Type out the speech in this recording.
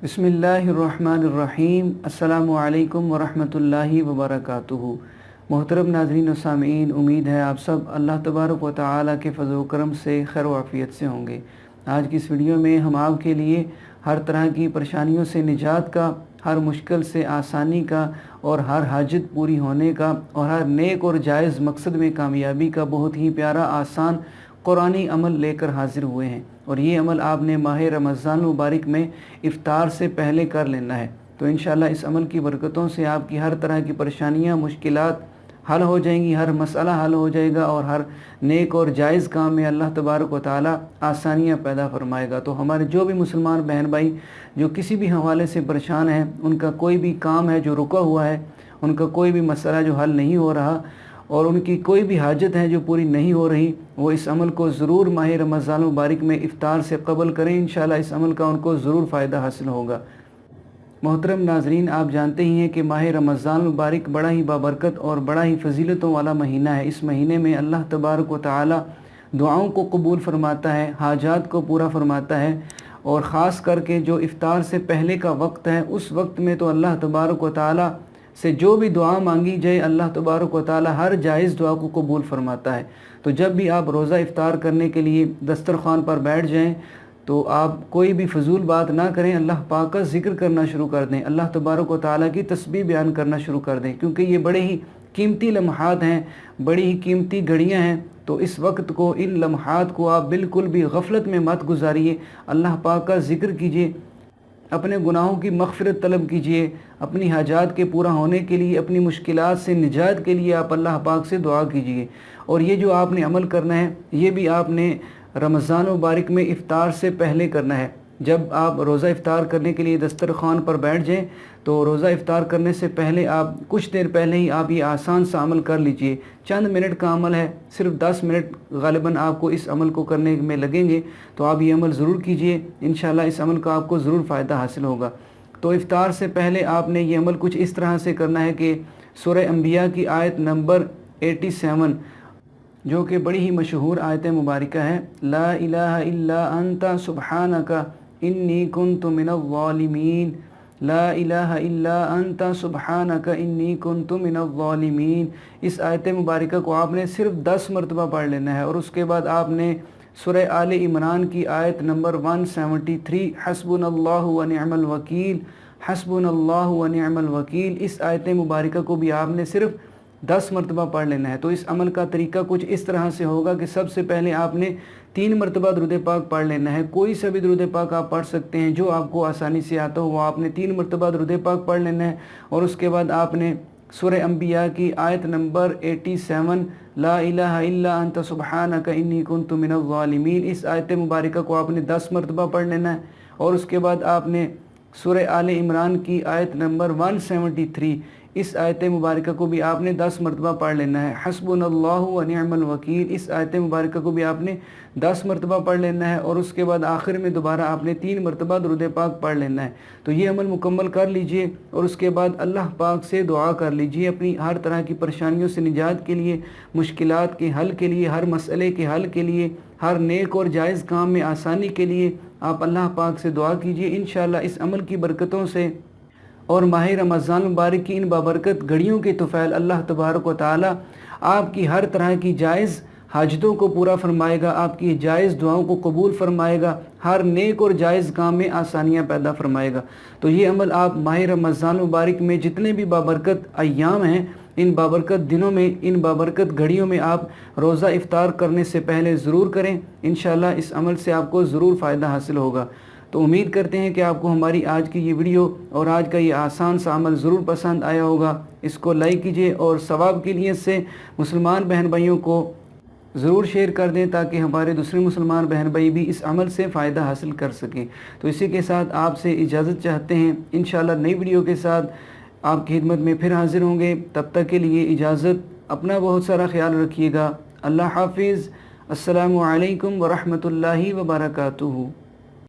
बिस्मिल्लाहिर्रहमानिर्रहीम। अस्सलामु अलैकुम वरहमतुल्लाहि वबरकातुहू। मोहतरम नाज़रीन व सामीन, उम्मीद है आप सब अल्लाह तबारक व तआला के फज़ल व करम से खैर व आफ़ियत से होंगे। आज की इस वीडियो में हम आपके लिए हर तरह की परेशानियों से निजात का, हर मुश्किल से आसानी का और हर हाजत पूरी होने का और हर नेक और जायज़ मकसद में कामयाबी का बहुत ही प्यारा आसान कुरानी अमल लेकर हाज़िर हुए हैं। और ये अमल आपने माह रमज़ान मुबारक में इफ़्तार से पहले कर लेना है। तो इंशाअल्लाह इस अमल की बरकतों से आपकी हर तरह की परेशानियाँ, मुश्किलात हल हो जाएंगी, हर मसला हल हो जाएगा और हर नेक और जायज़ काम में अल्लाह तबारक व तआला आसानियाँ पैदा फरमाएगा। तो हमारे जो भी मुसलमान बहन भाई जो किसी भी हवाले से परेशान हैं, उनका कोई भी काम है जो रुका हुआ है, उनका कोई भी मसला जो हल नहीं हो रहा और उनकी कोई भी हाजत है जो पूरी नहीं हो रही, वो इस अमल को ज़रूर माह रमज़ान मुबारक में इफ़्तार से क़ब्ल करें। इंशाअल्लाह इस अमल का उनको ज़रूर फ़ायदा हासिल होगा। मोहतरम नाज़रीन, आप जानते ही हैं कि माह रमज़ान मुबारक बड़ा ही बाबरकत और बड़ा ही फ़जीलतों वाला महीना है। इस महीने में अल्लाह तबारक व तआला दुआओं को कबूल फ़रमाता है, हाजात को पूरा फ़रमाता है और ख़ास करके जो इफ़्तार से पहले का वक्त है, उस वक्त में तो अल्लाह तबारक व तआला से जो भी दुआ मांगी जाए, अल्लाह तबारक व तआला हर जायज़ दुआ को कबूल फ़रमाता है। तो जब भी आप रोज़ा इफ़्तार करने के लिए दस्तरख़्वान पर बैठ जाएं, तो आप कोई भी फ़जूल बात ना करें, अल्लाह पाक का ज़िक्र करना शुरू कर दें, अल्लाह तबारक व तआला की तस्बीह बयान करना शुरू कर दें, क्योंकि ये बड़े ही कीमती लम्हात हैं, बड़ी ही कीमती घड़ियाँ हैं। तो इस वक्त को, इन लम्हात को आप बिल्कुल भी गफलत में मत गुजारिए। अल्लाह पाक का ज़िक्र कीजिए, अपने गुनाहों की मग़फ़िरत तलब कीजिए, अपनी हाजात के पूरा होने के लिए, अपनी मुश्किलात से निजात के लिए आप अल्लाह पाक से दुआ कीजिए। और ये जो आपने अमल करना है, ये भी आपने रमज़ान मुबारक में इफ़्तार से पहले करना है। जब आप रोज़ा इफ़्तार करने के लिए दस्तरख़्वान पर बैठ जाएं, तो रोज़ा इफ़्तार करने से पहले आप कुछ देर पहले ही आप ये आसान सा अमल कर लीजिए। चंद मिनट का अमल है, सिर्फ 10 मिनट ग़ालिबन आपको इस अमल को करने में लगेंगे। तो आप ये अमल ज़रूर कीजिए, इंशाअल्लाह इस अमल का आपको ज़रूर फ़ायदा हासिल होगा। तो इफ़्तार से पहले आपने ये अमल कुछ इस तरह से करना है कि सूरह अंबिया की आयत नंबर 87, जो कि बड़ी ही मशहूर आयत मुबारका है, ला इलाहा इल्ला अंता सुब्हानका इन्नी कुन्तु मिनज़्ज़ालिमीन, ला इलाहा इल्ला अंता सुब्हानका इन्नी कुन्तु मिनज़्ज़ालिमीन। इस आयत मुबारका को आपने सिर्फ 10 मरतबा पढ़ लेना है। और उसके बाद आपने सूरह आले इमरान की आयत नंबर 173, हस्बुनल्लाहु व निअमल वकील, हस्बुनल्लाहु व निअमल वकील, इस आयत मुबारका को भी आपने सिर्फ 10 मरतबा पढ़ लेना है। तो इस अमल का तरीका कुछ इस तरह से होगा कि सबसे पहले आपने 3 मरतबा दुरूद पाक पढ़ लेना है। कोई सा भी दुरूद पाक आप पढ़ सकते हैं, जो आपको आसानी से आता हो वो आपने 3 मरतबा दुरूद पाक पढ़ लेना है। और उसके बाद आपने सूरह अंबिया की आयत नंबर 87, ला इलाहा इल्ला अंता सुब्हानका इन्नी कुन्तु मिनज़्ज़ालिमीन, इस आयत मुबारका को आपने 10 मरतबा पढ़ लेना है। और उसके बाद आपने सूरह आले इमरान की आयत नंबर 173, इस आयत मुबारका को भी आपने 10 मरतबा पढ़ लेना है। हस्बुनल्लाहु व निअमल वकील, इस आयत मुबारका को भी आपने 10 मरतबा पढ़ लेना है। और उसके बाद आखिर में दोबारा आपने 3 मरतबा दुरूद पाक पढ़ लेना है। तो ये अमल मुकम्मल कर लीजिए और उसके बाद अल्लाह पाक से दुआ कर लीजिए अपनी हर तरह की परेशानियों से निजात के लिए, मुश्किलात के हल के लिए, हर मसले के हल के लिए, हर नेक और जायज़ काम में आसानी के लिए आप अल्लाह पाक से दुआ कीजिए। इंशाअल्लाह इस अमल की बरकतों से और माह रमज़ान मुबारक की इन बाबरकत घड़ियों के तोफ़ैल अल्लाह तबारक व तआला आपकी हर तरह की जायज़ हाजतों को पूरा फरमाएगा, आपकी जायज़ दुआओं को कबूल फरमाएगा, हर नेक और जायज़ काम में आसानियाँ पैदा फरमाएगा। तो ये अमल आप माह रमज़ान मुबारक में जितने भी बाबरकत अय्याम हैं, इन बाबरकत दिनों में, इन बाबरकत घड़ियों में आप रोज़ा इफ़्तार करने से पहले ज़रूर करें। इंशाअल्लाह इस अमल से आपको ज़रूर फ़ायदा हासिल होगा। तो उम्मीद करते हैं कि आपको हमारी आज की ये वीडियो और आज का ये आसान सा अमल ज़रूर पसंद आया होगा। इसको लाइक कीजिए और सवाब की नीयत से मुसलमान बहन भाइयों को ज़रूर शेयर कर दें, ताकि हमारे दूसरे मुसलमान बहन भाई भी इस अमल से फ़ायदा हासिल कर सकें। तो इसी के साथ आपसे इजाज़त चाहते हैं। इंशाअल्लाह नई वीडियो के साथ आपकी खिदमत में फिर हाज़िर होंगे। तब तक के लिए इजाज़त, अपना बहुत सारा ख्याल रखिएगा। अल्लाह हाफिज़। अस्सलामु अलैकुम व रहमतुल्लाहि व बरकातुहू।